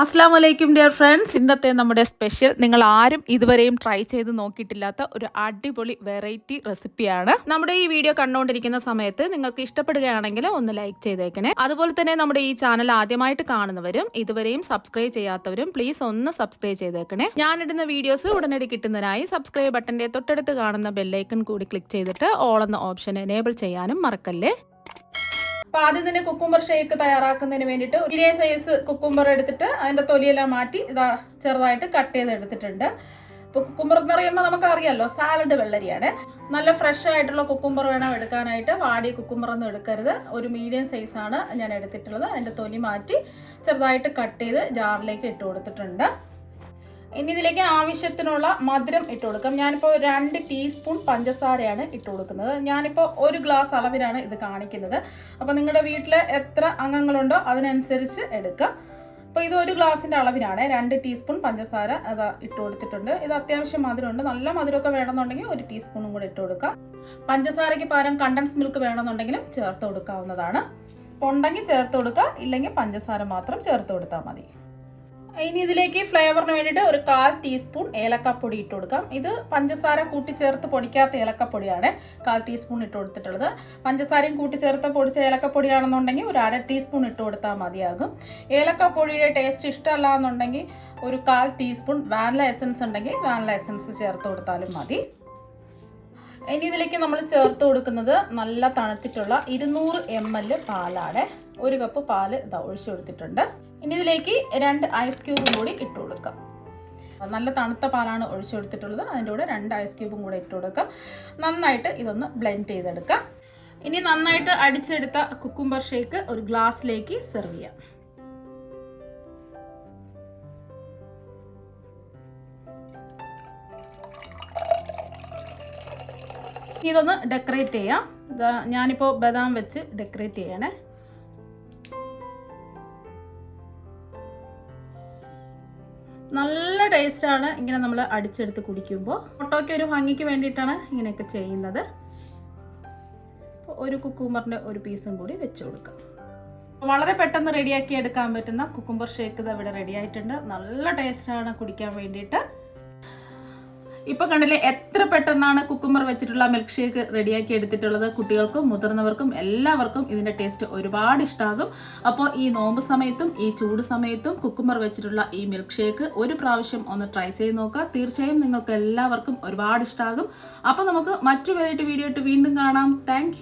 അസ്സലാമു അലൈക്കും dear friends. ഇന്നത്തെ നമ്മുടെ സ്പെഷ്യൽ നിങ്ങൾ ആരും ഇതുവരെയും ട്രൈ ചെയ്ത് നോക്കിയിട്ടില്ലാത്ത ഒരു അടിപൊളി വെറൈറ്റി റെസിപ്പിയാണ്. നമ്മുടെ ഈ വീഡിയോ കണ്ടുകൊണ്ടിരിക്കുന്ന സമയത്ത് നിങ്ങൾക്ക് ഇഷ്ടപ്പെടുകയാണെങ്കിൽ ഒന്ന് ലൈക്ക് ചെയ്തേക്കണേ. അതുപോലെ തന്നെ നമ്മുടെ ഈ ചാനൽ ആദ്യമായിട്ട് കാണുന്നവരും ഇതുവരെയും സബ്സ്ക്രൈബ് ചെയ്യാത്തവരും പ്ലീസ് ഒന്ന് സബ്സ്ക്രൈബ് ചെയ്തേക്കണേ. ഞാനിടുന്ന വീഡിയോസ് ഉടനടി കിട്ടുന്നതിനായി സബ്സ്ക്രൈബ് ബട്ടന്റെ തൊട്ടടുത്ത് കാണുന്ന ബെല്ലൈക്കൺ കൂടി ക്ലിക്ക് ചെയ്തിട്ട് ഓൾ എന്ന ഓപ്ഷൻ എനേബിൾ ചെയ്യാനും മറക്കല്ലേ. അപ്പോൾ ആദ്യം തന്നെ കുക്കുംബർ ഷേക്ക് തയ്യാറാക്കുന്നതിന് വേണ്ടിയിട്ട് മീഡിയം സൈസ് കുക്കുംബർ എടുത്തിട്ട് അതിൻ്റെ തൊലിയെല്ലാം മാറ്റി ഇതാ ചെറുതായിട്ട് കട്ട് ചെയ്ത് എടുത്തിട്ടുണ്ട്. ഇപ്പോൾ കുക്കുംബർ എന്ന് പറയുമ്പോൾ നമുക്കറിയാമല്ലോ സാലഡ് വെള്ളരിയാണ്. നല്ല ഫ്രഷ് ആയിട്ടുള്ള കുക്കുംബർ വേണം എടുക്കാനായിട്ട്. വാടിയ കുക്കുംബർ ഒന്നും എടുക്കരുത്. ഒരു മീഡിയം സൈസാണ് ഞാൻ എടുത്തിട്ടുള്ളത്. അതിൻ്റെ തൊലി മാറ്റി ചെറുതായിട്ട് കട്ട് ചെയ്ത് ജാറിലേക്ക് ഇട്ട് കൊടുത്തിട്ടുണ്ട്. ഇനി ഇതിലേക്ക് ആവശ്യത്തിനുള്ള മധുരം ഇട്ട് കൊടുക്കാം. ഞാനിപ്പോൾ 2 ടീസ്പൂൺ പഞ്ചസാരയാണ് ഇട്ട് കൊടുക്കുന്നത്. ഞാനിപ്പോൾ 1 ഗ്ലാസ് അളവിലാണ് ഇത് കാണിക്കുന്നത്. അപ്പോൾ നിങ്ങളുടെ വീട്ടിൽ എത്ര അംഗങ്ങളുണ്ടോ അതിനനുസരിച്ച് എടുക്കുക. അപ്പോൾ ഇത് 1 ഗ്ലാസിൻ്റെ അളവിനാണ്. 2 ടീസ്പൂൺ പഞ്ചസാര അത് ഇട്ട് കൊടുത്തിട്ടുണ്ട്. ഇത് അത്യാവശ്യം മധുരമുണ്ട്. നല്ല മധുരമൊക്കെ വേണമെന്നുണ്ടെങ്കിൽ 1 ടീസ്പൂണും കൂടെ ഇട്ട് കൊടുക്കുക. പഞ്ചസാരയ്ക്ക് പകരം കണ്ടൻസ് മിൽക്ക് വേണമെന്നുണ്ടെങ്കിലും ചേർത്ത് കൊടുക്കാവുന്നതാണ്. അപ്പോൾ ഉണ്ടെങ്കിൽ ചേർത്ത് കൊടുക്കുക, ഇല്ലെങ്കിൽ പഞ്ചസാര മാത്രം ചേർത്ത് കൊടുത്താൽ മതി. ഇനി ഇതിലേക്ക് ഫ്ലേവറിന് വേണ്ടിയിട്ട് 1/4 ടീസ്പൂൺ ഏലക്കപ്പൊടി ഇട്ട് കൊടുക്കാം. ഇത് പഞ്ചസാര കൂട്ടിച്ചേർത്ത് പൊടിക്കാത്ത ഏലക്കപ്പൊടിയാണ് 1/4 ടീസ്പൂൺ ഇട്ട് കൊടുത്തിട്ടുള്ളത്. പഞ്ചസാരയും കൂട്ടിച്ചേർത്ത് പൊടിച്ച ഏലക്കപ്പൊടിയാണെന്നുണ്ടെങ്കിൽ 1/2 ടീസ്പൂൺ ഇട്ട് കൊടുത്താൽ മതിയാകും. ഏലക്കപ്പൊടിയുടെ ടേസ്റ്റ് ഇഷ്ടമല്ല എന്നുണ്ടെങ്കിൽ 1/4 ടീസ്പൂൺ വാനില എസൻസ് ഉണ്ടെങ്കിൽ വാനില എസൻസ് ചേർത്ത് കൊടുത്താലും മതി. ഇനി ഇതിലേക്ക് നമ്മൾ ചേർത്ത് കൊടുക്കുന്നത് നല്ല തണുത്തിട്ടുള്ള 200 ml പാലാണ്. 1 കപ്പ് പാല് ഇതാ ഒഴിച്ചു കൊടുത്തിട്ടുണ്ട്. ഇനി ഇതിലേക്ക് 2 ഐസ് ക്യൂബും കൂടി ഇട്ട് കൊടുക്കാം. നല്ല തണുത്ത പാലാണ് ഒഴിച്ചു കൊടുത്തിട്ടുള്ളത്. അതിൻ്റെ കൂടെ 2 ഐസ് ക്യൂബും കൂടെ ഇട്ട് കൊടുക്കുക. നന്നായിട്ട് ഇതൊന്ന് ബ്ലെൻഡ് ചെയ്തെടുക്കാം. ഇനി നന്നായിട്ട് അടിച്ചെടുത്ത കുക്കുംബർ ഷേക്ക് ഒരു ഗ്ലാസ്സിലേക്ക് സെർവ് ചെയ്യാം. ഇതൊന്ന് ഡെക്കറേറ്റ് ചെയ്യാം. ഞാനിപ്പോൾ ബദാം വെച്ച് ഡെക്കറേറ്റ് ചെയ്യണേ. നല്ല ടേസ്റ്റാണ് ഇങ്ങനെ നമ്മൾ അടിച്ചെടുത്ത് കുടിക്കുമ്പോൾ. ഫോട്ടോയ്ക്ക് ഒരു ഭംഗിക്ക് വേണ്ടിയിട്ടാണ് ഇങ്ങനെയൊക്കെ ചെയ്യുന്നത്. ഒരു കുക്കുംബറിൻ്റെ ഒരു പീസും കൂടി വെച്ച് കൊടുക്കാം. വളരെ പെട്ടെന്ന് റെഡിയാക്കി എടുക്കാൻ പറ്റുന്ന കുക്കുംബർ ഷേക്ക് ഇവിടെ റെഡി ആയിട്ടുണ്ട്. നല്ല ടേസ്റ്റാണ് കുടിക്കാൻ വേണ്ടിയിട്ട്. ഇപ്പോൾ കണ്ടില്ലേ എത്ര പെട്ടെന്നാണ് കുക്കുംബർ വെച്ചിട്ടുള്ള മിൽക്ക് ഷേക്ക് റെഡിയാക്കി എടുത്തിട്ടുള്ളത്. കുട്ടികൾക്കും മുതിർന്നവർക്കും എല്ലാവർക്കും ഇതിൻ്റെ ടേസ്റ്റ് ഒരുപാട് ഇഷ്ടമാകും. അപ്പോൾ ഈ നോമ്പ് സമയത്തും ഈ ചൂട് സമയത്തും കുക്കുംബർ വെച്ചിട്ടുള്ള ഈ മിൽക്ക് ഷേക്ക് ഒരു പ്രാവശ്യം ഒന്ന് ട്രൈ ചെയ്ത് നോക്കുക. തീർച്ചയായും നിങ്ങൾക്ക് എല്ലാവർക്കും ഒരുപാട് ഇഷ്ടമാകും. അപ്പോൾ നമുക്ക് മറ്റു വെറൈറ്റി വീഡിയോ ആയിട്ട് വീണ്ടും കാണാം. താങ്ക്